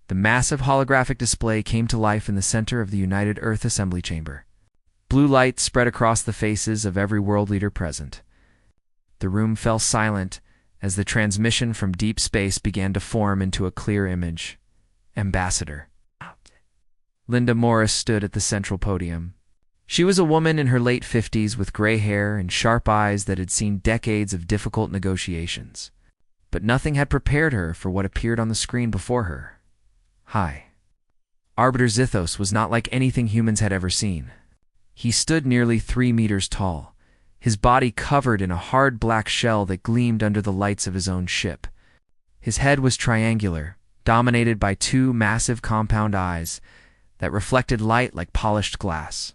The massive holographic display came to life in the center of the United Earth Assembly Chamber. Blue light spread across the faces of every world leader present. The room fell silent as the transmission from deep space began to form into a clear image. Ambassador. Linda Morris stood at the central podium. She was a woman in her late 50s with gray hair and sharp eyes that had seen decades of difficult negotiations. But nothing had prepared her for what appeared on the screen before her. Hi. Arbiter Zithos was not like anything humans had ever seen. He stood nearly 3 meters tall, his body covered in a hard black shell that gleamed under the lights of his own ship. His head was triangular, dominated by 2 massive compound eyes that reflected light like polished glass.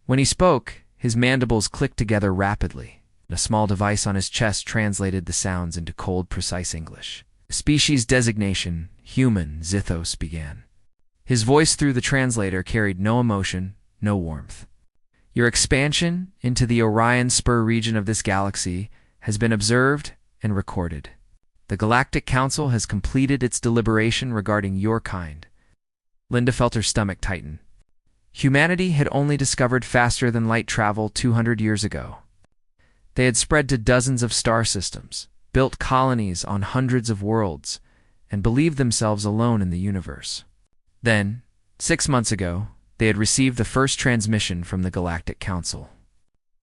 When he spoke, his mandibles clicked together rapidly, and a small device on his chest translated the sounds into cold, precise English. Species designation, human, Zithos began. His voice through the translator carried no emotion, no warmth. Your expansion into the Orion Spur region of this galaxy has been observed and recorded. The Galactic Council has completed its deliberation regarding your kind. Linda felt her stomach tighten. Humanity had only discovered faster-than-light travel 200 years ago. They had spread to dozens of star systems, built colonies on hundreds of worlds, and believed themselves alone in the universe. Then, 6 months ago, they had received the first transmission from the Galactic Council,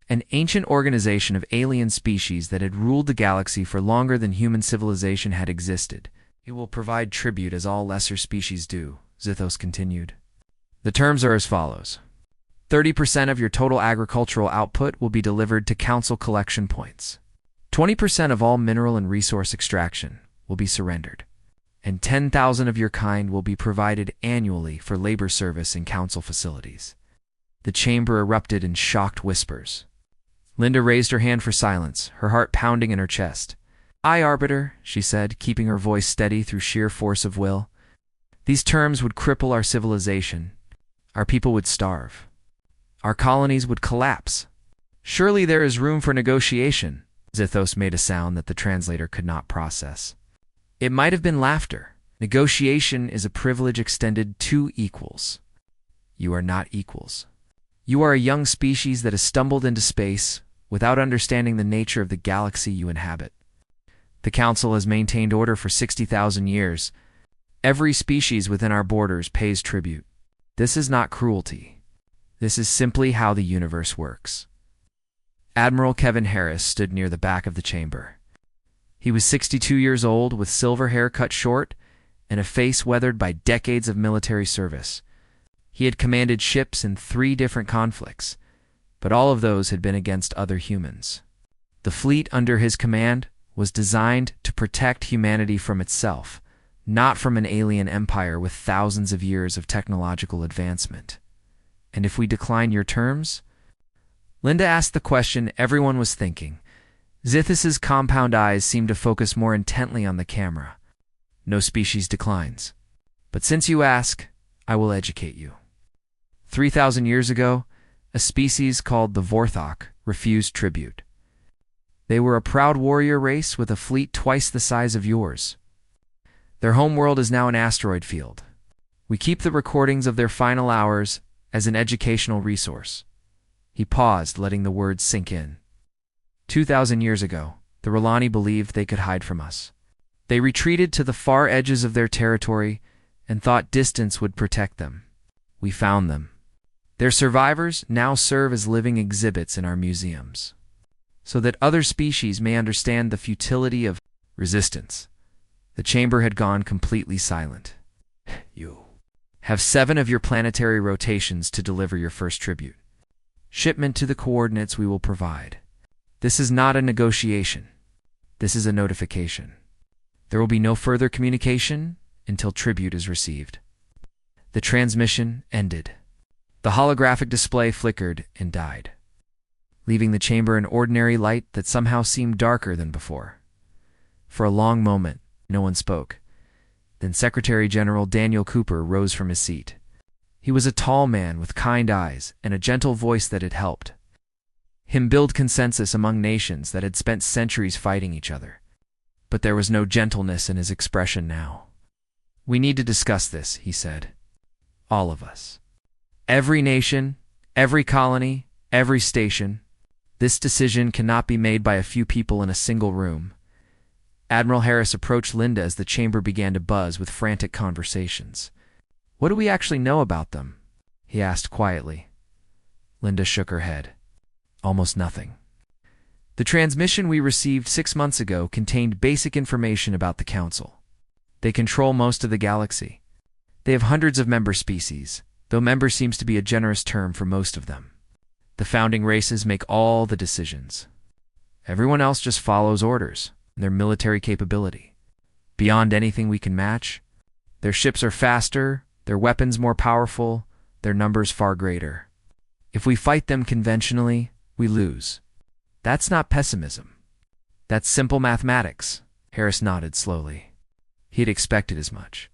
an ancient organization of alien species that had ruled the galaxy for longer than human civilization had existed. It will provide tribute as all lesser species do, Zithos continued. The terms are as follows. 30% of your total agricultural output will be delivered to Council collection points. 20% of all mineral and resource extraction will be surrendered. And 10,000 of your kind will be provided annually for labor service in Council facilities. The chamber erupted in shocked whispers. Linda raised her hand for silence, her heart pounding in her chest. "Aye, Arbiter," she said, keeping her voice steady through sheer force of will. "These terms would cripple our civilization. Our people would starve. Our colonies would collapse. Surely there is room for negotiation." Zithos made a sound that the translator could not process. It might have been laughter. Negotiation is a privilege extended to equals. You are not equals. You are a young species that has stumbled into space without understanding the nature of the galaxy you inhabit. The Council has maintained order for 60,000 years. Every species within our borders pays tribute. This is not cruelty. This is simply how the universe works. Admiral Kevin Harris stood near the back of the chamber. He was 62 years old, with silver hair cut short and a face weathered by decades of military service. He had commanded ships in 3 different conflicts, but all of those had been against other humans. The fleet under his command was designed to protect humanity from itself, not from an alien empire with thousands of years of technological advancement. And if we decline your terms? Linda asked the question everyone was thinking. Zithos's compound eyes seemed to focus more intently on the camera. No species declines. But since you ask, I will educate you. 3,000 years ago, a species called the Vorthok refused tribute. They were a proud warrior race with a fleet twice the size of yours. Their homeworld is now an asteroid field. We keep the recordings of their final hours as an educational resource. He paused, letting the words sink in. 2,000 years ago, the Rolani believed they could hide from us. They retreated to the far edges of their territory and thought distance would protect them. We found them. Their survivors now serve as living exhibits in our museums, so that other species may understand the futility of resistance. The chamber had gone completely silent. You have 7 of your planetary rotations to deliver your first tribute. Shipment to the coordinates we will provide. This is not a negotiation. This is a notification. There will be no further communication until tribute is received. The transmission ended. The holographic display flickered and died, leaving the chamber in ordinary light that somehow seemed darker than before. For a long moment, no one spoke. Then Secretary General Daniel Cooper rose from his seat. He was a tall man with kind eyes and a gentle voice that had helped him build consensus among nations that had spent centuries fighting each other. But there was no gentleness in his expression now. "We need to discuss this," he said. "All of us. Every nation, every colony, every station. This decision cannot be made by a few people in a single room." Admiral Harris approached Linda as the chamber began to buzz with frantic conversations. "What do we actually know about them?" he asked quietly. Linda shook her head. "Almost nothing. The transmission we received 6 months ago contained basic information about the Council. They control most of the galaxy. They have hundreds of member species, though member seems to be a generous term for most of them. The founding races make all the decisions. Everyone else just follows orders and their military capability. Beyond anything we can match, their ships are faster, their weapons more powerful, their numbers far greater. If we fight them conventionally, we lose. That's not pessimism. That's simple mathematics." Harris nodded slowly. He had expected as much.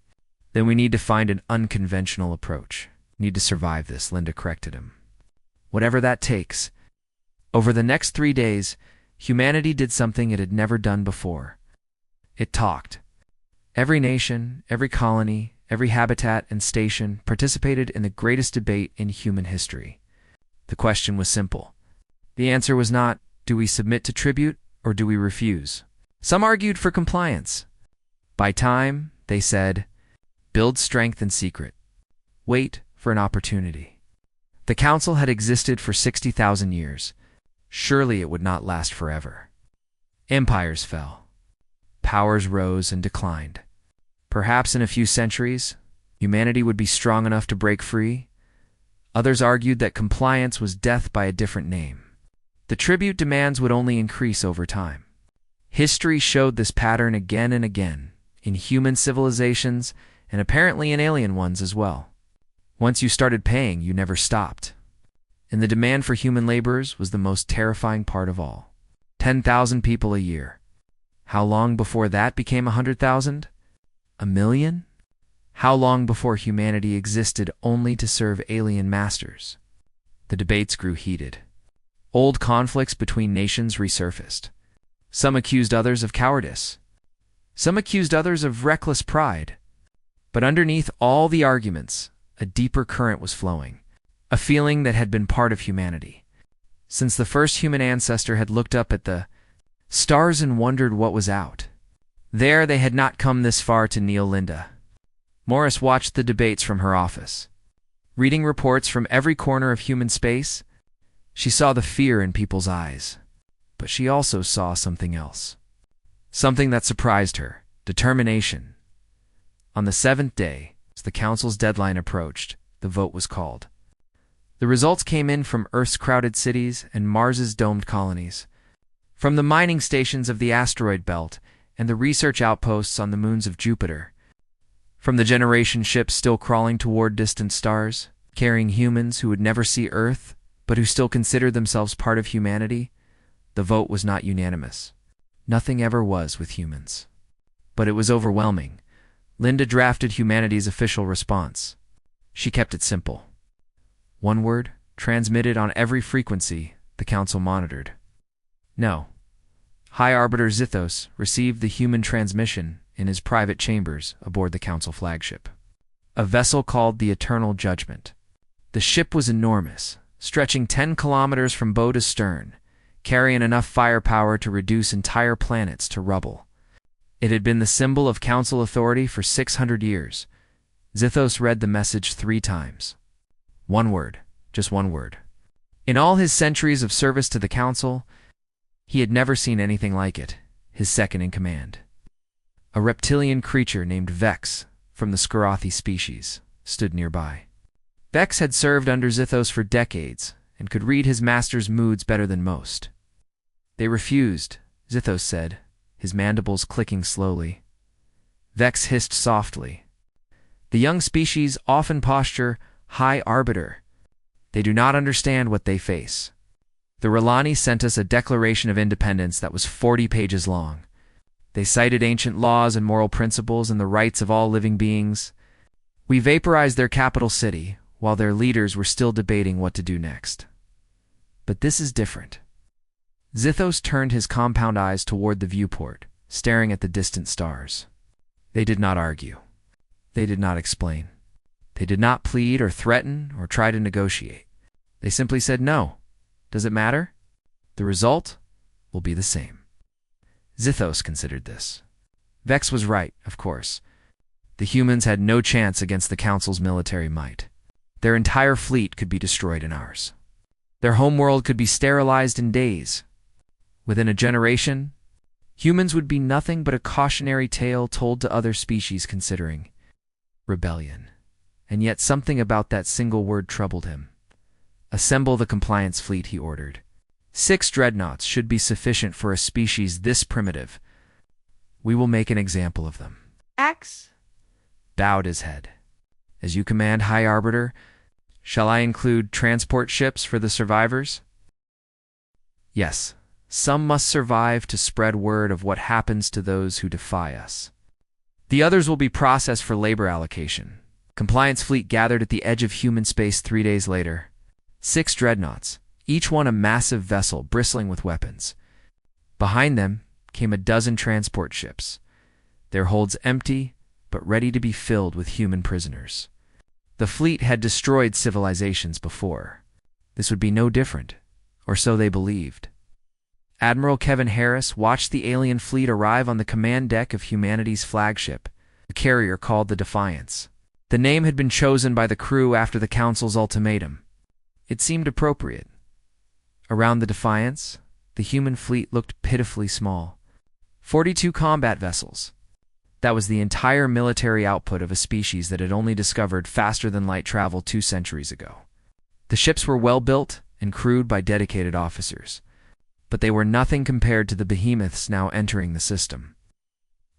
"Then we need to find an unconventional approach. Need to survive this," Linda corrected him. "Whatever that takes." Over the next 3 days, humanity did something it had never done before. It talked. Every nation, every colony, every habitat and station participated in the greatest debate in human history. The question was simple. The answer was not, do we submit to tribute or do we refuse? Some argued for compliance. Buy time, they said. Build strength in secret. Wait for an opportunity. The Council had existed for 60,000 years. Surely it would not last forever. Empires fell. Powers rose and declined. Perhaps in a few centuries, humanity would be strong enough to break free. Others argued that compliance was death by a different name. The tribute demands would only increase over time. History showed this pattern again and again, in human civilizations and apparently in alien ones as well. Once you started paying, you never stopped. And the demand for human laborers was the most terrifying part of all. 10,000 people a year. How long before that became 100,000? A million? How long before humanity existed only to serve alien masters? The debates grew heated. Old conflicts between nations resurfaced. Some accused others of cowardice. Some accused others of reckless pride. But underneath all the arguments, a deeper current was flowing, a feeling that had been part of humanity. Since the first human ancestor had looked up at the stars and wondered what was out. There they had not come this far to kneel Linda. Morris watched the debates from her office. Reading reports from every corner of human space, she saw the fear in people's eyes. But she also saw something else. Something that surprised her: determination. On the 7th day, as the Council's deadline approached, the vote was called. The results came in from Earth's crowded cities and Mars's domed colonies, from the mining stations of the asteroid belt and the research outposts on the moons of Jupiter, from the generation ships still crawling toward distant stars, carrying humans who would never see Earth, but who still considered themselves part of humanity. The vote was not unanimous. Nothing ever was with humans. But it was overwhelming. Linda drafted humanity's official response. She kept it simple. One word, transmitted on every frequency the Council monitored. No. High Arbiter Zithos received the human transmission in his private chambers aboard the Council flagship. A vessel called the Eternal Judgment. The ship was enormous, stretching 10 kilometers from bow to stern, carrying enough firepower to reduce entire planets to rubble. It had been the symbol of Council authority for 600 years. Zithos read the message 3 times. One word, just one word. In all his centuries of service to the Council, he had never seen anything like it, his second in command. A reptilian creature named Vex, from the Skorothi species, stood nearby. Vex had served under Zithos for decades and could read his master's moods better than most. They refused, Zithos said, his mandibles clicking slowly. Vex hissed softly. The young species often posture High Arbiter. They do not understand what they face. The R'Lani sent us a Declaration of Independence that was 40 pages long. They cited ancient laws and moral principles and the rights of all living beings. We vaporized their capital city, while their leaders were still debating what to do next. But this is different. Zithos turned his compound eyes toward the viewport, staring at the distant stars. They did not argue. They did not explain. They did not plead or threaten or try to negotiate. They simply said no. Does it matter? The result will be the same. Zithos considered this. Vex was right, of course. The humans had no chance against the Council's military might. Their entire fleet could be destroyed in hours. Their homeworld could be sterilized in days. Within a generation, humans would be nothing but a cautionary tale told to other species considering rebellion. And yet something about that single word troubled him. Assemble the compliance fleet, he ordered. 6 dreadnoughts should be sufficient for a species this primitive. We will make an example of them. X bowed his head. As you command, High Arbiter, shall I include transport ships for the survivors? Yes, some must survive to spread word of what happens to those who defy us. The others will be processed for labor allocation. Compliance fleet gathered at the edge of human space 3 days later. 6 dreadnoughts, each one a massive vessel bristling with weapons. Behind them came a dozen transport ships, their holds empty but ready to be filled with human prisoners. The fleet had destroyed civilizations before. This would be no different, or so they believed. Admiral Kevin Harris watched the alien fleet arrive on the command deck of humanity's flagship, a carrier called the Defiance. The name had been chosen by the crew after the Council's ultimatum. It seemed appropriate. Around the Defiance, the human fleet looked pitifully small. 42 combat vessels. That was the entire military output of a species that had only discovered faster-than-light travel 2 centuries ago. The ships were well-built and crewed by dedicated officers, but they were nothing compared to the behemoths now entering the system.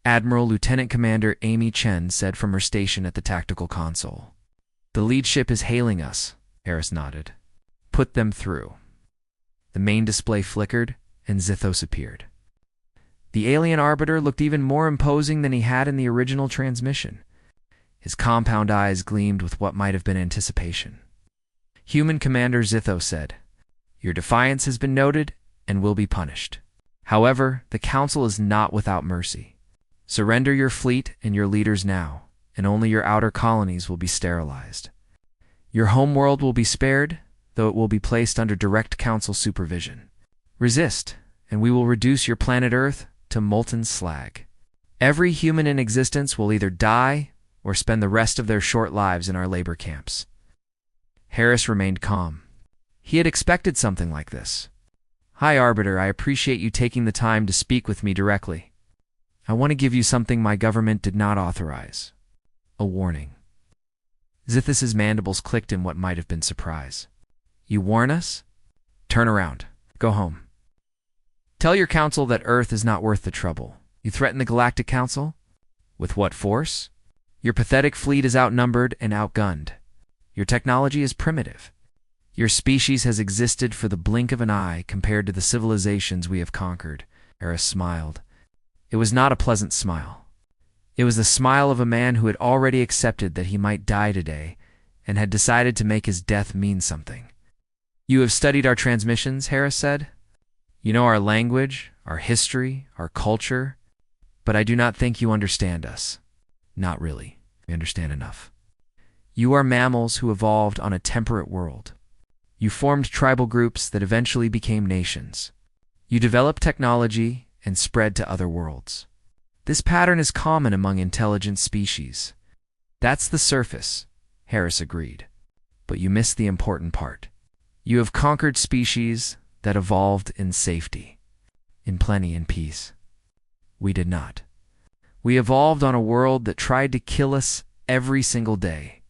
Admiral Lieutenant Commander Amy Chen said from her station at the tactical console. The lead ship is hailing us, Harris nodded. Put them through. The main display flickered, and Zithos appeared. The alien arbiter looked even more imposing than he had in the original transmission. His compound eyes gleamed with what might have been anticipation. Human Commander Zithos said, "Your defiance has been noted and will be punished. However, the Council is not without mercy. Surrender your fleet and your leaders now, and only your outer colonies will be sterilized. Your homeworld will be spared, though it will be placed under direct Council supervision. Resist, and we will reduce your planet Earth to molten slag. Every human in existence will either die or spend the rest of their short lives in our labor camps." Harris remained calm. He had expected something like this. "High Arbiter, I appreciate you taking the time to speak with me directly. I want to give you something my government did not authorize. A warning." Zithos's mandibles clicked in what might have been surprise. "You warn us? Turn around. Go home. Tell your council that Earth is not worth the trouble. You threaten the Galactic Council? With what force? Your pathetic fleet is outnumbered and outgunned. Your technology is primitive. Your species has existed for the blink of an eye compared to the civilizations we have conquered." Harris smiled. It was not a pleasant smile. It was the smile of a man who had already accepted that he might die today and had decided to make his death mean something. "You have studied our transmissions," Harris said. "You know our language, our history, our culture, but I do not think you understand us. Not really. We understand enough. You are mammals who evolved on a temperate world. You formed tribal groups that eventually became nations. You developed technology and spread to other worlds. This pattern is common among intelligent species. That's the surface," Harris agreed. "But you missed the important part. You have conquered species that evolved in safety, in plenty and peace. We did not. We evolved on a world that tried to kill us every single day."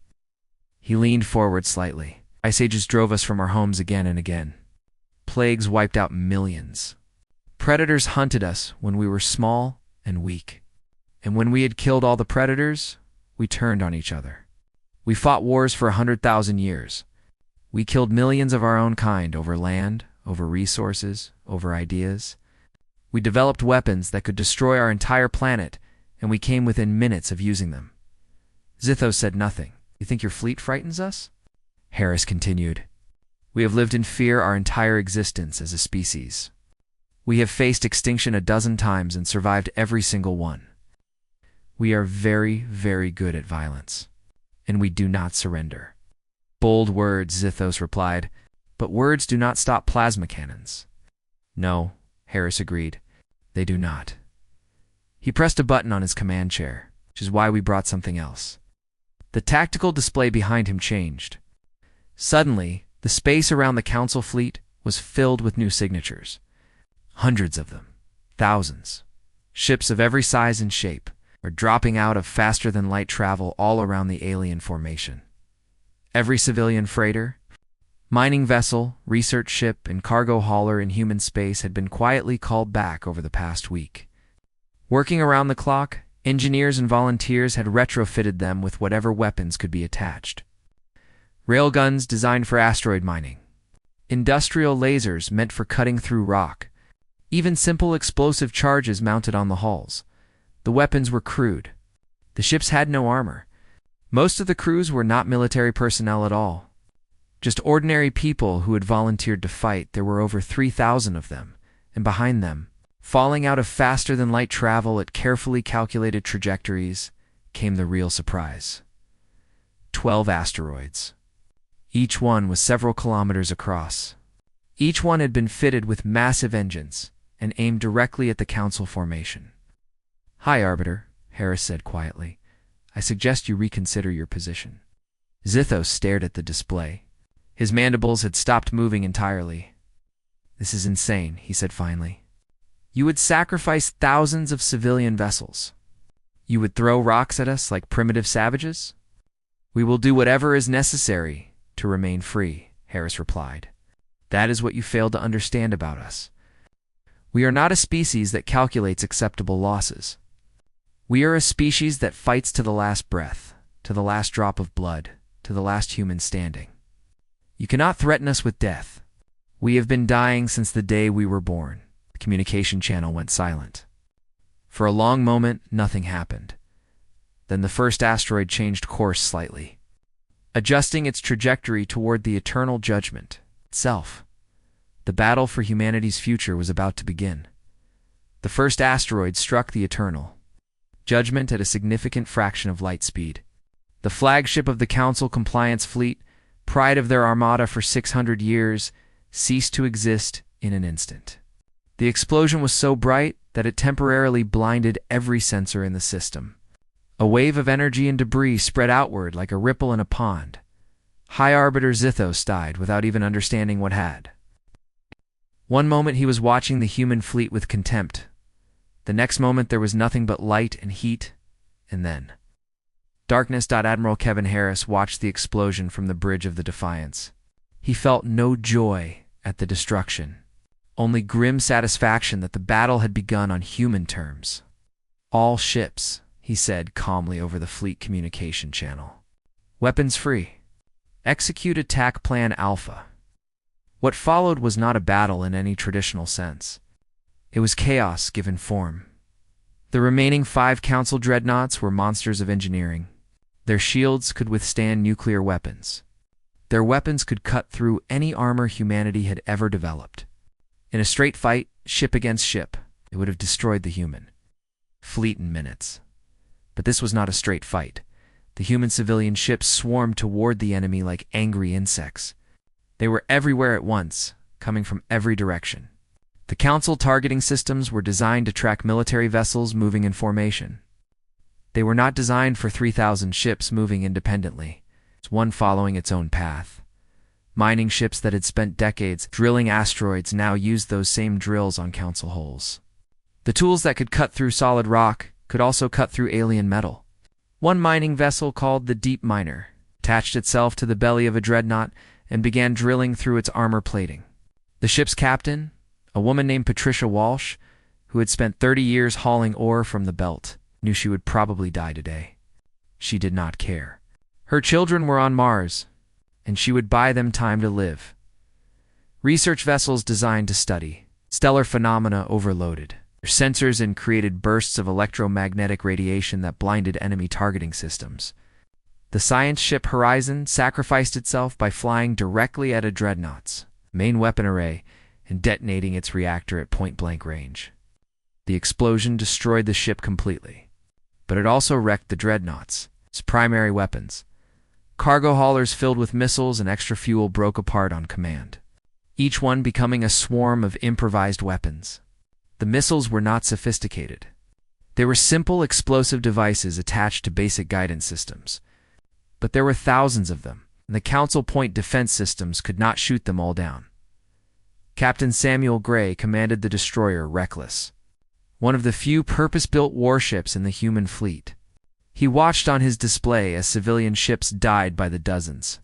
He leaned forward slightly. "Ice ages drove us from our homes again and again. Plagues wiped out millions. Predators hunted us when we were small and weak. And when we had killed all the predators, we turned on each other. We fought wars for 100,000 years. We killed millions of our own kind over land, over resources, over ideas. We developed weapons that could destroy our entire planet, and we came within minutes of using them." Zithos said nothing. "You think your fleet frightens us?" Harris continued. "We have lived in fear our entire existence as a species. We have faced extinction a dozen times and survived every single one. We are very, very good at violence, and we do not surrender. Bold words, Zithos replied, but words do not stop plasma cannons. No, Harris agreed, they do not. He pressed a button on his command chair, which is why we brought something else. The tactical display behind him changed. Suddenly, the space around the Council fleet was filled with new signatures. Hundreds of them, thousands. Ships of every size and shape were dropping out of faster-than-light travel all around the alien formation. Every civilian freighter, mining vessel, research ship, and cargo hauler in human space had been quietly called back over the past week. Working around the clock, engineers and volunteers had retrofitted them with whatever weapons could be attached. Railguns designed for asteroid mining, industrial lasers meant for cutting through rock, even simple explosive charges mounted on the hulls. The weapons were crude. The ships had no armor. Most of the crews were not military personnel at all. Just ordinary people who had volunteered to fight. There were over 3,000 of them, and behind them, falling out of faster-than-light travel at carefully calculated trajectories, came the real surprise. 12 asteroids. Each one was several kilometers across. Each one had been fitted with massive engines and aimed directly at the Council formation. "Hi, Arbiter," Harris said quietly. "I suggest you reconsider your position." Zithos stared at the display. His mandibles had stopped moving entirely. "This is insane," he said finally. "You would sacrifice thousands of civilian vessels. You would throw rocks at us like primitive savages?" "We will do whatever is necessary to remain free," Harris replied. "That is what you failed to understand about us. We are not a species that calculates acceptable losses. We are a species that fights to the last breath, to the last drop of blood, to the last human standing. You cannot threaten us with death. We have been dying since the day we were born." The communication channel went silent. For a long moment, nothing happened. Then the first asteroid changed course slightly, adjusting its trajectory toward the eternal judgment itself. The battle for humanity's future was about to begin. The first asteroid struck the eternal judgment at a significant fraction of light speed. The flagship of the Council Compliance Fleet, pride of their armada for 600 years, ceased to exist in an instant. The explosion was so bright that it temporarily blinded every sensor in the system. A wave of energy and debris spread outward like a ripple in a pond. High Arbiter Zithos died without even understanding what had. One moment he was watching the human fleet with contempt. The next moment there was nothing but light and heat, and then darkness. Admiral Kevin Harris watched the explosion from the bridge of the Defiance. He felt no joy at the destruction, only grim satisfaction that the battle had begun on human terms. "All ships," he said calmly over the fleet communication channel. "Weapons free. Execute Attack Plan Alpha." What followed was not a battle in any traditional sense. It was chaos given form. The remaining 5 Council dreadnoughts were monsters of engineering. Their shields could withstand nuclear weapons. Their weapons could cut through any armor humanity had ever developed. In a straight fight, ship against ship, it would have destroyed the human fleet in minutes. But this was not a straight fight. The human civilian ships swarmed toward the enemy like angry insects. They were everywhere at once, coming from every direction. The Council targeting systems were designed to track military vessels moving in formation. They were not designed for 3,000 ships moving independently, one following its own path. Mining ships that had spent decades drilling asteroids now used those same drills on Council hulls. The tools that could cut through solid rock could also cut through alien metal. One mining vessel, called the Deep Miner, attached itself to the belly of a dreadnought and began drilling through its armor plating. The ship's captain, a woman named Patricia Walsh, who had spent 30 years hauling ore from the belt, knew she would probably die today. She did not care. Her children were on Mars, and she would buy them time to live. Research vessels designed to study stellar phenomena overloaded their sensors and created bursts of electromagnetic radiation that blinded enemy targeting systems. The science ship Horizon sacrificed itself by flying directly at a dreadnought's main weapon array and detonating its reactor at point-blank range. The explosion destroyed the ship completely. But it also wrecked the dreadnoughts, its primary weapons. Cargo haulers filled with missiles and extra fuel broke apart on command, each one becoming a swarm of improvised weapons. The missiles were not sophisticated. They were simple explosive devices attached to basic guidance systems. But there were thousands of them, and the Council Point defense systems could not shoot them all down. Captain Samuel Gray commanded the destroyer Reckless, one of the few purpose-built warships in the human fleet. He watched on his display as civilian ships died by the dozens,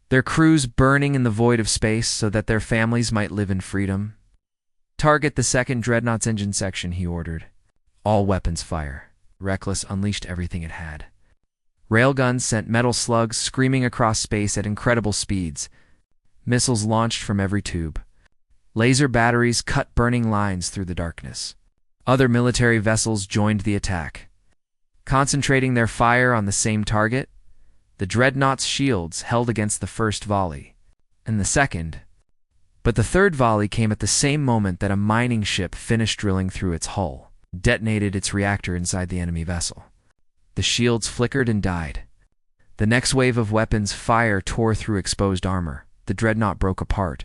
their crews burning in the void of space so that their families might live in freedom. "Target the second dreadnought's engine section," he ordered. All weapons fire. Reckless unleashed everything it had. Railguns sent metal slugs screaming across space at incredible speeds. Missiles launched from every tube. Laser batteries cut burning lines through the darkness. Other military vessels joined the attack, concentrating their fire on the same target. The dreadnought's shields held against the first volley, and the second. But the third volley came at the same moment that a mining ship finished drilling through its hull, detonated its reactor inside the enemy vessel. The shields flickered and died. The next wave of weapons fire tore through exposed armor. The dreadnought broke apart.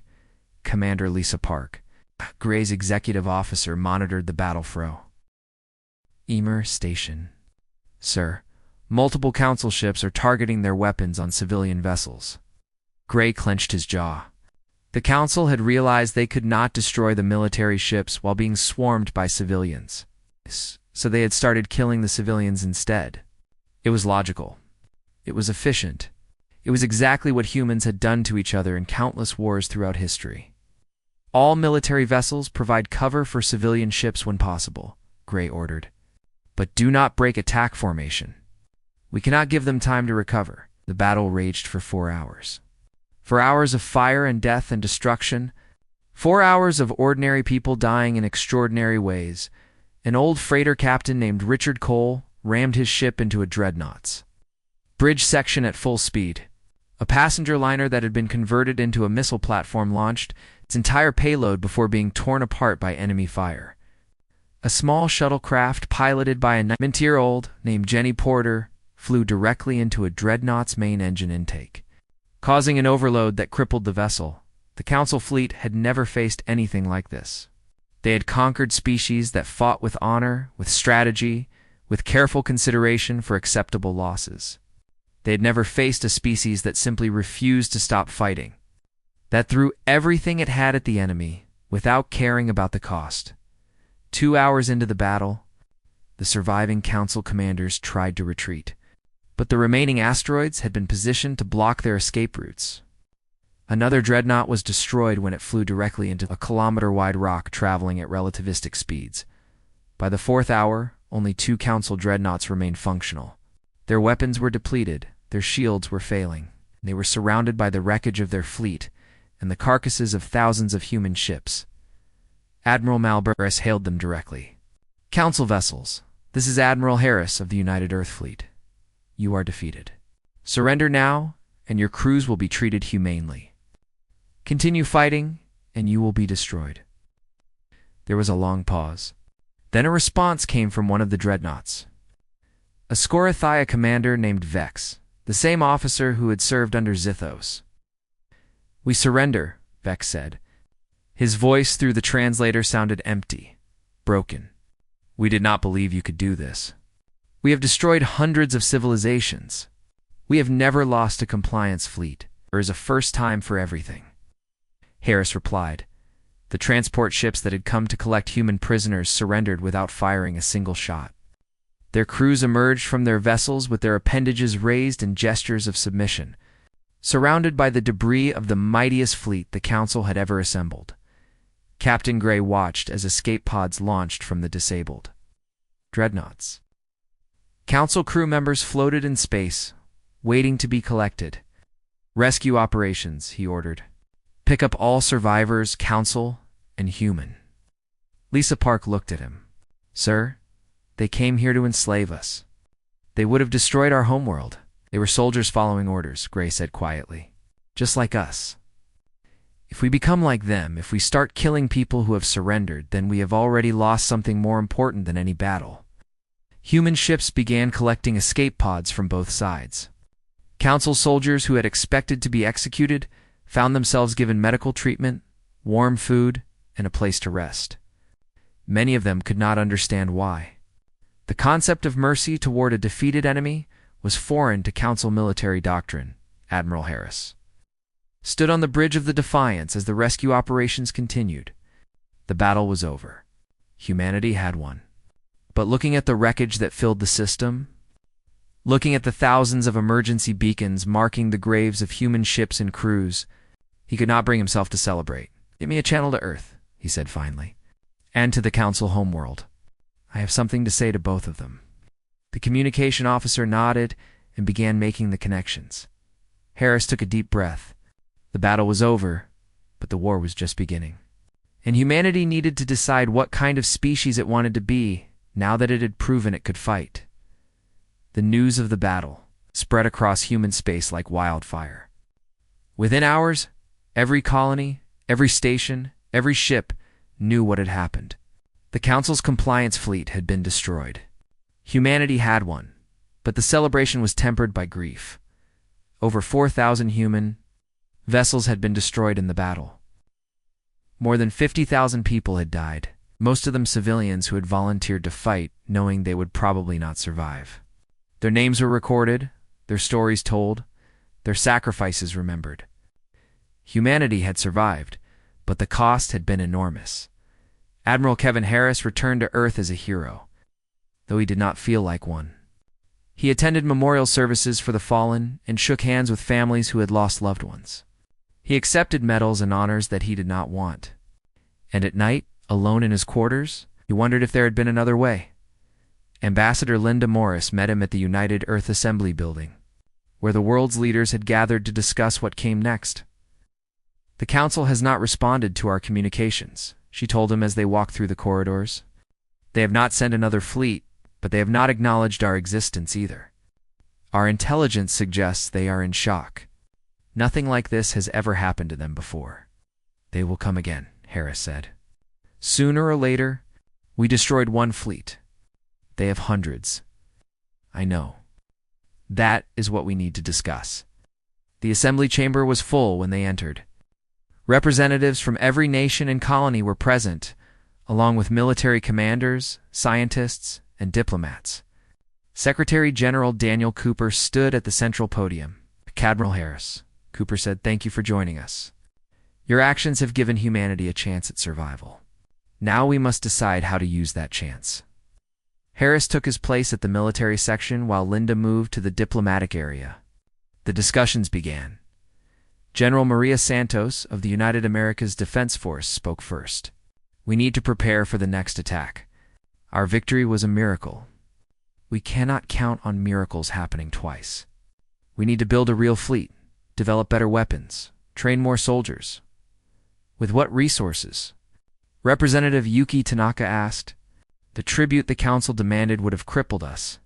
Commander Lisa Park, Gray's executive officer, monitored the battle fro. "Emer Station. Sir, multiple council ships are targeting their weapons on civilian vessels." Gray clenched his jaw. The council had realized they could not destroy the military ships while being swarmed by civilians, so they had started killing the civilians instead. It was logical. It was efficient. It was exactly what humans had done to each other in countless wars throughout history. "All military vessels provide cover for civilian ships when possible," Gray ordered. "But do not break attack formation. We cannot give them time to recover." The battle raged for 4 hours. 4 hours of fire and death and destruction. 4 hours of ordinary people dying in extraordinary ways. An old freighter captain named Richard Cole rammed his ship into a dreadnought's bridge section at full speed. A passenger liner that had been converted into a missile platform launched its entire payload before being torn apart by enemy fire. A small shuttlecraft piloted by a 19-year-old named Jenny Porter flew directly into a dreadnought's main engine intake, causing an overload that crippled the vessel. The Council fleet had never faced anything like this. They had conquered species that fought with honor, with strategy, with careful consideration for acceptable losses. They had never faced a species that simply refused to stop fighting, that threw everything it had at the enemy without caring about the cost. 2 hours into the battle, the surviving Council commanders tried to retreat, but the remaining asteroids had been positioned to block their escape routes. Another dreadnought was destroyed when it flew directly into a kilometer-wide rock traveling at relativistic speeds. By the 4th hour, only 2 Council dreadnoughts remained functional. Their weapons were depleted, their shields were failing, and they were surrounded by the wreckage of their fleet and the carcasses of thousands of human ships. Admiral Malbus hailed them directly. "Council vessels, this is Admiral Harris of the United Earth Fleet. You are defeated. Surrender now, and your crews will be treated humanely. Continue fighting, and you will be destroyed." There was a long pause. Then a response came from one of the dreadnoughts. A Scorathia commander named Vex, the same officer who had served under Zithos. "We surrender," Vex said. His voice through the translator sounded empty, broken. "We did not believe you could do this. We have destroyed hundreds of civilizations. We have never lost a compliance fleet. There is a first time for everything." Harris replied. The transport ships that had come to collect human prisoners surrendered without firing a single shot. Their crews emerged from their vessels with their appendages raised in gestures of submission, surrounded by the debris of the mightiest fleet the Council had ever assembled. Captain Gray watched as escape pods launched from the disabled dreadnoughts. Council crew members floated in space, waiting to be collected. "Rescue operations," he ordered. "Pick up all survivors, Council and human." Lisa Park looked at him. "Sir, they came here to enslave us. They would have destroyed our homeworld." "They were soldiers following orders," Gray said quietly. "Just like us. If we become like them, if we start killing people who have surrendered, then we have already lost something more important than any battle. human ships began collecting escape pods from both sides. Council soldiers who had expected to be executed found themselves given medical treatment, warm food, and a place to rest. Many of them could not understand why. The concept of mercy toward a defeated enemy was foreign to Council military doctrine. Admiral Harris stood on the bridge of the Defiance as the rescue operations continued. The battle was over. Humanity had won. But looking at the wreckage that filled the system, looking at the thousands of emergency beacons marking the graves of human ships and crews, he could not bring himself to celebrate. "Give me a channel to Earth," he said finally, "and to the Council homeworld. I have something to say to both of them." The communication officer nodded and began making the connections. Harris took a deep breath. The battle was over, but the war was just beginning. And humanity needed to decide what kind of species it wanted to be now that it had proven it could fight. The news of the battle spread across human space like wildfire. Within hours, every colony, every station, every ship knew what had happened. The Council's compliance fleet had been destroyed. Humanity had won, but the celebration was tempered by grief. Over 4,000 human vessels had been destroyed in the battle. More than 50,000 people had died, most of them civilians who had volunteered to fight, knowing they would probably not survive. Their names were recorded, their stories told, their sacrifices remembered. Humanity had survived, but the cost had been enormous. Admiral Kevin Harris returned to Earth as a hero, though he did not feel like one. He attended memorial services for the fallen and shook hands with families who had lost loved ones. He accepted medals and honors that he did not want. And at night, alone in his quarters, he wondered if there had been another way. Ambassador Linda Morris met him at the United Earth Assembly building, where the world's leaders had gathered to discuss what came next. "The Council has not responded to our communications," she told him as they walked through the corridors. "They have not sent another fleet, but they have not acknowledged our existence either. Our intelligence suggests they are in shock. Nothing like this has ever happened to them before." "They will come again," Harris said. "Sooner or later, we destroyed one fleet. They have hundreds. I know. That is what we need to discuss." The assembly chamber was full when they entered. Representatives from every nation and colony were present, along with military commanders, scientists, and diplomats. Secretary General Daniel Cooper stood at the central podium. "Admiral Harris," Cooper said, "thank you for joining us. Your actions have given humanity a chance at survival. Now we must decide how to use that chance." Harris took his place at the military section while Linda moved to the diplomatic area. The discussions began. General Maria Santos of the United Americas Defense Force spoke first. "We need to prepare for the next attack. Our victory was a miracle. We cannot count on miracles happening twice. We need to build a real fleet, develop better weapons, train more soldiers." "With what resources?" Representative Yuki Tanaka asked. "The tribute the Council demanded would have crippled us.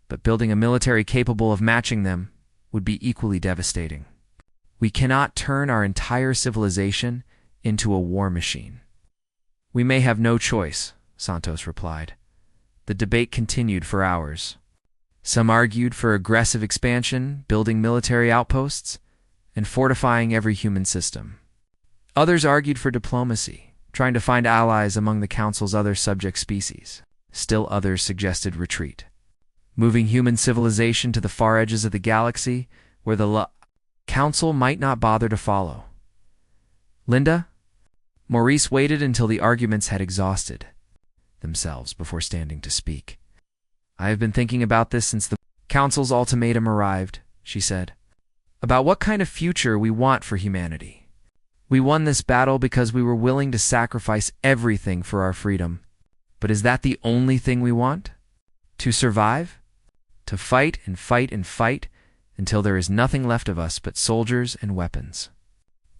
But building a military capable of matching them would be equally devastating. We cannot turn our entire civilization into a war machine." "We may have no choice," Santos replied. The debate continued for hours. Some argued for aggressive expansion, building military outposts, and fortifying every human system. Others argued for diplomacy, trying to find allies among the Council's other subject species. Still others suggested retreat, moving human civilization to the far edges of the galaxy where the Council might not bother to follow. "Linda?" Maurice waited until the arguments had exhausted themselves before standing to speak. "I have been thinking about this since the Council's ultimatum arrived," she said. "About what kind of future we want for humanity. We won this battle because we were willing to sacrifice everything for our freedom. But is that the only thing we want? To survive? To fight and fight and fight until there is nothing left of us but soldiers and weapons?"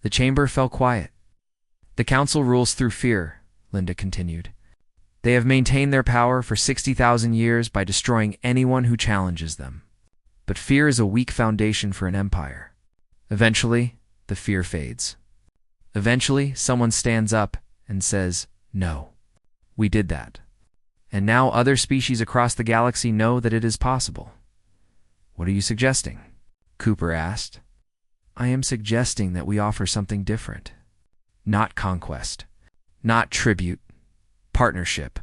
The chamber fell quiet. "The Council rules through fear," Linda continued. "They have maintained their power for 60,000 years by destroying anyone who challenges them. But fear is a weak foundation for an empire. Eventually, the fear fades. Eventually, someone stands up and says, 'No, we did that.' And now other species across the galaxy know that it is possible. What are you suggesting? Cooper asked. I am suggesting that we offer something different. Not conquest. Not tribute. Partnership.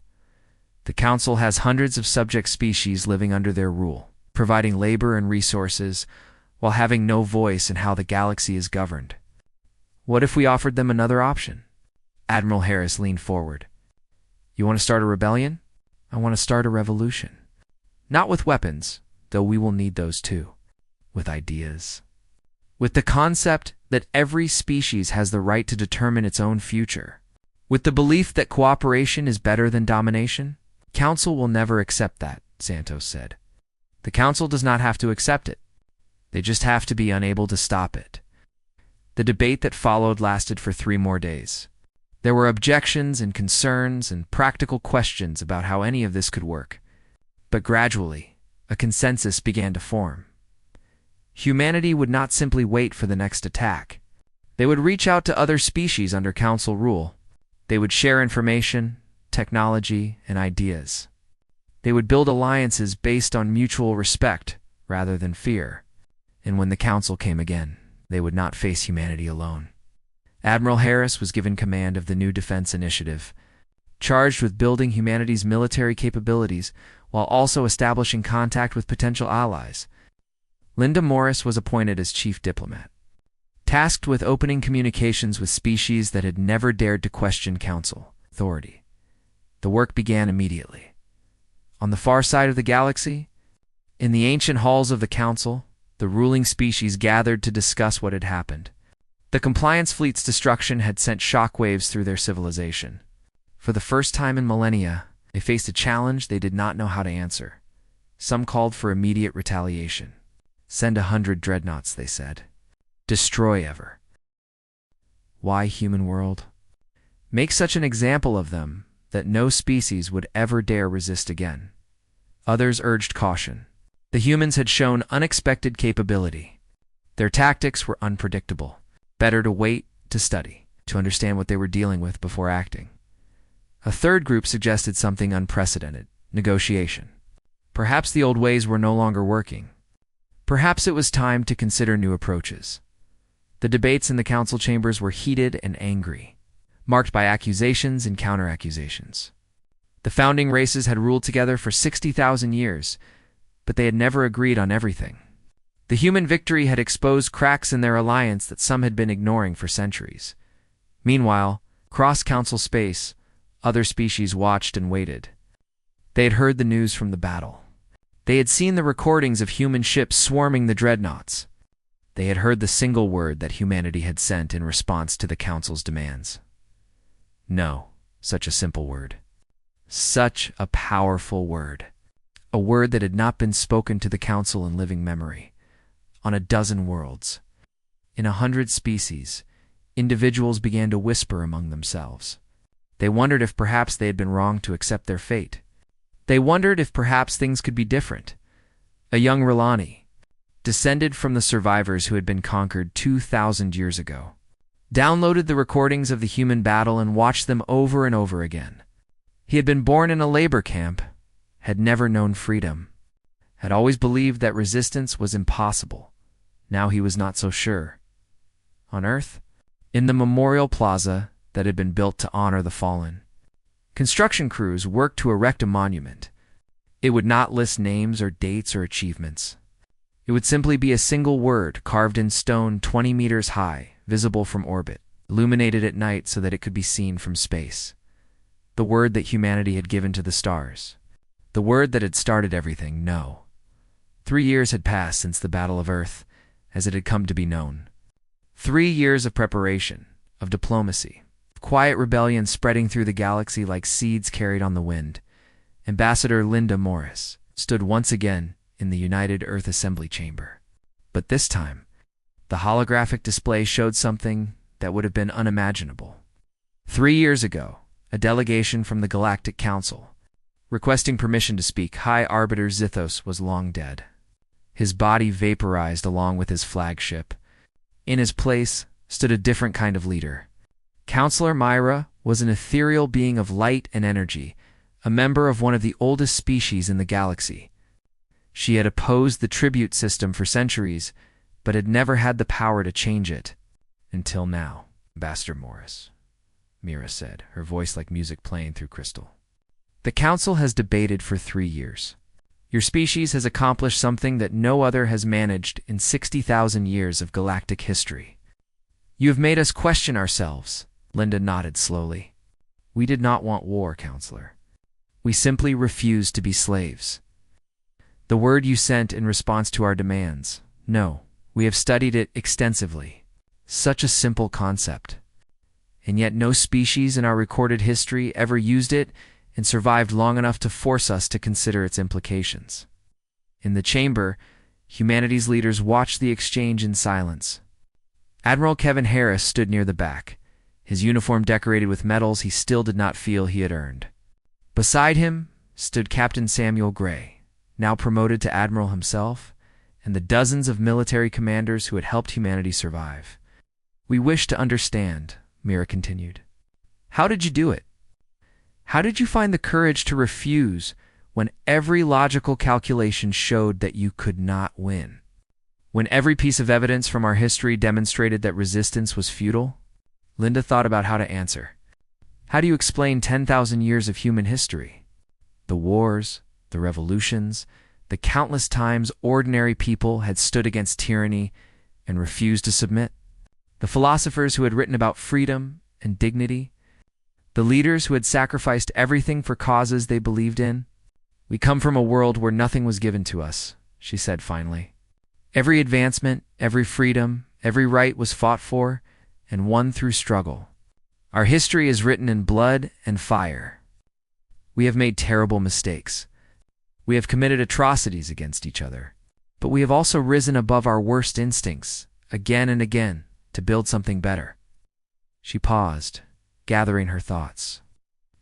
The Council has hundreds of subject species living under their rule, providing labor and resources, while having no voice in how the galaxy is governed. What if we offered them another option? Admiral Harris leaned forward. You want to start a rebellion? I want to start a revolution. Not with weapons, though we will need those too. With ideas. With the concept that every species has the right to determine its own future. With the belief that cooperation is better than domination. Council will never accept that, Santos said. The Council does not have to accept it. They just have to be unable to stop it. The debate that followed lasted for 3 more days. There were objections and concerns and practical questions about how any of this could work. But gradually, a consensus began to form. Humanity would not simply wait for the next attack. They would reach out to other species under Council rule. They would share information, technology, and ideas. They would build alliances based on mutual respect rather than fear. And when the Council came again, they would not face humanity alone. Admiral Harris was given command of the new defense initiative, charged with building humanity's military capabilities while also establishing contact with potential allies. Linda Morris was appointed as chief diplomat, tasked with opening communications with species that had never dared to question Council authority. The work began immediately. On the far side of the galaxy, in the ancient halls of the Council, the ruling species gathered to discuss what had happened. The Compliance Fleet's destruction had sent shockwaves through their civilization. For the first time in millennia, they faced a challenge they did not know how to answer. Some called for immediate retaliation. Send 100 dreadnoughts, they said. Destroy ever. Why, human world? Make such an example of them that no species would ever dare resist again. Others urged caution. The humans had shown unexpected capability. Their tactics were unpredictable. Better to wait, to study, to understand what they were dealing with before acting. A third group suggested something unprecedented, negotiation. Perhaps the old ways were no longer working. Perhaps it was time to consider new approaches. The debates in the Council chambers were heated and angry, marked by accusations and counter-accusations. The founding races had ruled together for 60,000 years, but they had never agreed on everything. The human victory had exposed cracks in their alliance that some had been ignoring for centuries. Meanwhile, cross-council space, other species watched and waited. They had heard the news from the battle. They had seen the recordings of human ships swarming the dreadnoughts. They had heard the single word that humanity had sent in response to the Council's demands. No, such a simple word. Such a powerful word. A word that had not been spoken to the Council in living memory. On a dozen worlds. In 100 species, individuals began to whisper among themselves. They wondered if perhaps they had been wrong to accept their fate. They wondered if perhaps things could be different. A young R'Lani, descended from the survivors who had been conquered 2,000 years ago, downloaded the recordings of the human battle and watched them over and over again. He had been born in a labor camp, had never known freedom, had always believed that resistance was impossible. Now he was not so sure. On Earth, in the memorial plaza that had been built to honor the fallen, construction crews worked to erect a monument. It would not list names or dates or achievements. It would simply be a single word carved in stone 20 meters high, visible from orbit, illuminated at night so that it could be seen from space. The word that humanity had given to the stars. The word that had started everything, no. 3 years had passed since the Battle of Earth, as it had come to be known. 3 years of preparation, of diplomacy, of quiet rebellion spreading through the galaxy like seeds carried on the wind. Ambassador Linda Morris stood once again in the United Earth Assembly Chamber. But this time, the holographic display showed something that would have been unimaginable. 3 years ago, a delegation from the Galactic Council, requesting permission to speak, High Arbiter Zithos was long dead. His body vaporized along with his flagship. In his place stood a different kind of leader. Counselor Myra was an ethereal being of light and energy, a member of one of the oldest species in the galaxy. She had opposed the tribute system for centuries, but had never had the power to change it. Until now. Ambassador Morris, Mira said, her voice like music playing through crystal. The Council has debated for 3 years. Your species has accomplished something that no other has managed in 60,000 years of galactic history. You have made us question ourselves, Linda nodded slowly. We did not want war, Counselor. We simply refused to be slaves. The word you sent in response to our demands. No, we have studied it extensively. Such a simple concept. And yet no species in our recorded history ever used it and survived long enough to force us to consider its implications. In the chamber, humanity's leaders watched the exchange in silence. Admiral Kevin Harris stood near the back, his uniform decorated with medals he still did not feel he had earned. Beside him stood Captain Samuel Gray, now promoted to Admiral himself, and the dozens of military commanders who had helped humanity survive. We wish to understand, Mira continued. How did you do it? How did you find the courage to refuse when every logical calculation showed that you could not win? When every piece of evidence from our history demonstrated that resistance was futile? Linda thought about how to answer. How do you explain 10,000 years of human history? The wars, the revolutions, the countless times ordinary people had stood against tyranny and refused to submit? The philosophers who had written about freedom and dignity? The leaders who had sacrificed everything for causes they believed in? We come from a world where nothing was given to us, she said finally. Every advancement, every freedom, every right was fought for and won through struggle. Our history is written in blood and fire. We have made terrible mistakes. We have committed atrocities against each other. But we have also risen above our worst instincts, again and again, to build something better. She paused, gathering her thoughts.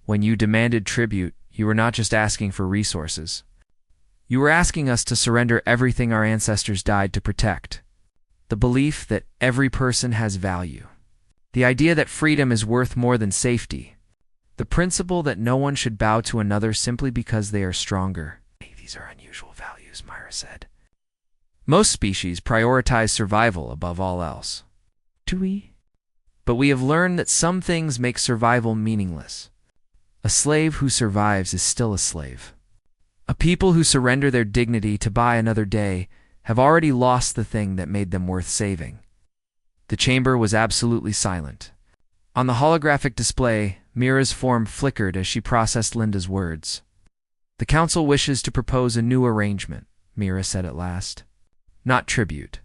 When you demanded tribute, you were not just asking for resources. You were asking us to surrender everything our ancestors died to protect. The belief that every person has value. The idea that freedom is worth more than safety. The principle that no one should bow to another simply because they are stronger. These are unusual values, Myra said. Most species prioritize survival above all else. Do we? But we have learned that some things make survival meaningless. A slave who survives is still a slave. A people who surrender their dignity to buy another day have already lost the thing that made them worth saving. The chamber was absolutely silent. On the holographic display, Mira's form flickered as she processed Linda's words. The Council wishes to propose a new arrangement, Mira said at last. Not tribute.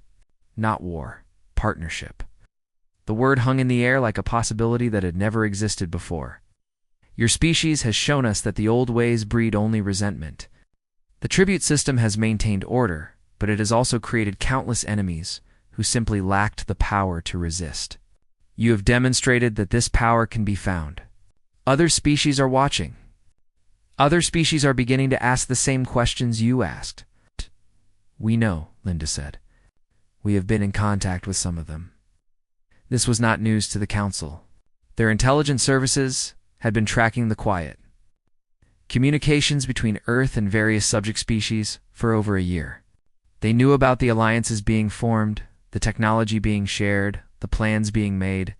Not war. Partnership. The word hung in the air like a possibility that had never existed before. Your species has shown us that the old ways breed only resentment. The tribute system has maintained order, but it has also created countless enemies who simply lacked the power to resist. You have demonstrated that this power can be found. Other species are watching. Other species are beginning to ask the same questions you asked. We know, Linda said. We have been in contact with some of them. This was not news to the Council. Their intelligence services had been tracking the quiet communications between Earth and various subject species for over a year. They knew about the alliances being formed, the technology being shared, the plans being made.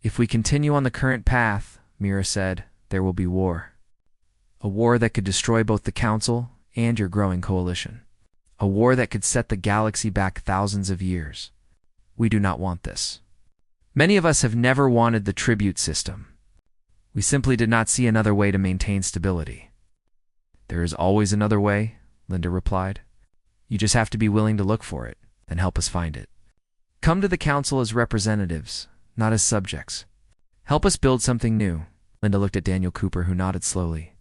If we continue on the current path, Mira said, there will be war. A war that could destroy both the Council and your growing coalition. A war that could set the galaxy back thousands of years. We do not want this. Many of us have never wanted the tribute system. We simply did not see another way to maintain stability. There is always another way, Linda replied. You just have to be willing to look for it and help us find it. Come to the Council as representatives, not as subjects. Help us build something new. Linda looked at Daniel Cooper, who nodded slowly.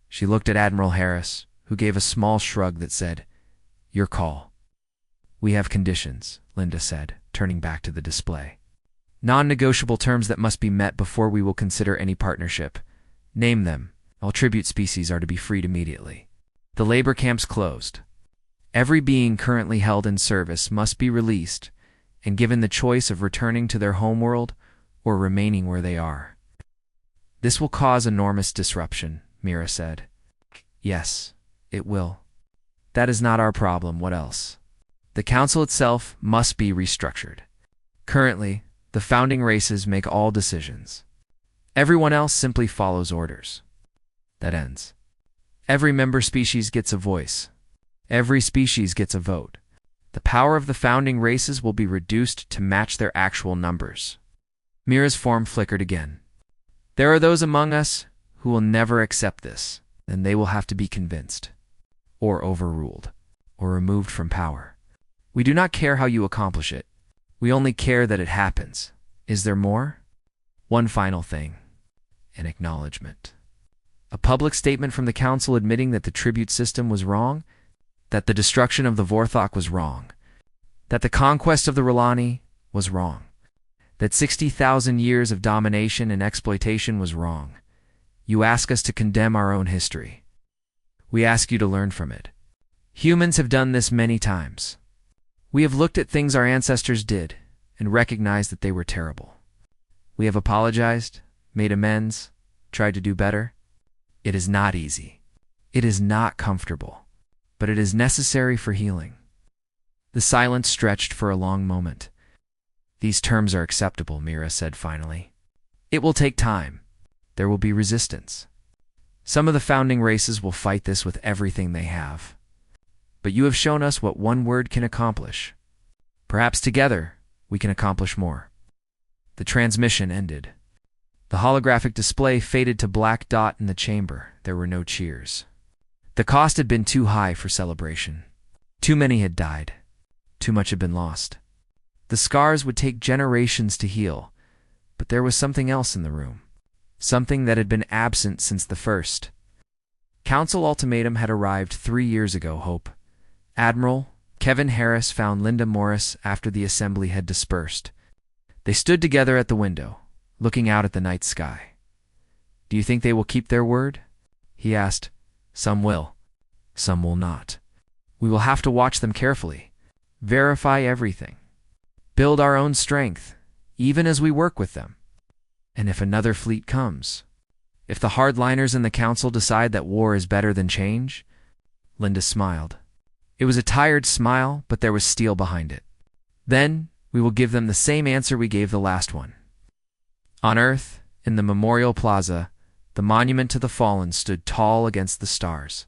She looked at Admiral Harris, who gave a small shrug that said, Your call. We have conditions, Linda said, turning back to the display. Non-negotiable terms that must be met before we will consider any partnership. Name them. All tribute species are to be freed immediately. The labor camps closed. Every being currently held in service must be released and given the choice of returning to their homeworld or remaining where they are. This will cause enormous disruption, Mira said. Yes, it will. That is not our problem. What else? The council itself must be restructured. Currently, the founding races make all decisions. Everyone else simply follows orders. That ends. Every member species gets a voice. Every species gets a vote. The power of the founding races will be reduced to match their actual numbers. Mira's form flickered again. There are those among us who will never accept this, and they will have to be convinced, or overruled, or removed from power. We do not care how you accomplish it. We only care that it happens. Is there more? One final thing. An acknowledgement. A public statement from the council admitting that the tribute system was wrong, that the destruction of the Vorthok was wrong, that the conquest of the R'Lani was wrong, that 60,000 years of domination and exploitation was wrong. You ask us to condemn our own history. We ask you to learn from it. Humans have done this many times. We have looked at things our ancestors did and recognized that they were terrible. We have apologized, made amends, tried to do better. It is not easy. It is not comfortable, but it is necessary for healing. The silence stretched for a long moment. These terms are acceptable, Mira said finally. It will take time. There will be resistance. Some of the founding races will fight this with everything they have. But you have shown us what one word can accomplish. Perhaps together we can accomplish more. The transmission ended. The holographic display faded to black dot in the chamber. There were no cheers. The cost had been too high for celebration. Too many had died. Too much had been lost. The scars would take generations to heal, but there was something else in the room. Something that had been absent since the first. Council ultimatum had arrived 3 years ago, Hope. Admiral Kevin Harris found Linda Morris after the assembly had dispersed. They stood together at the window, looking out at the night sky. Do you think they will keep their word? He asked. Some will. Some will not. We will have to watch them carefully. Verify everything. Build our own strength, even as we work with them. And if another fleet comes, if the hardliners in the council decide that war is better than change, Linda smiled. It was a tired smile, but there was steel behind it. Then we will give them the same answer we gave the last one. On Earth, in the Memorial Plaza, the monument to the fallen stood tall against the stars.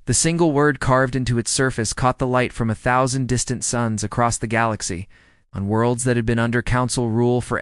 The single word carved into its surface caught the light from 1,000 distant suns across the galaxy, on worlds that had been under council rule for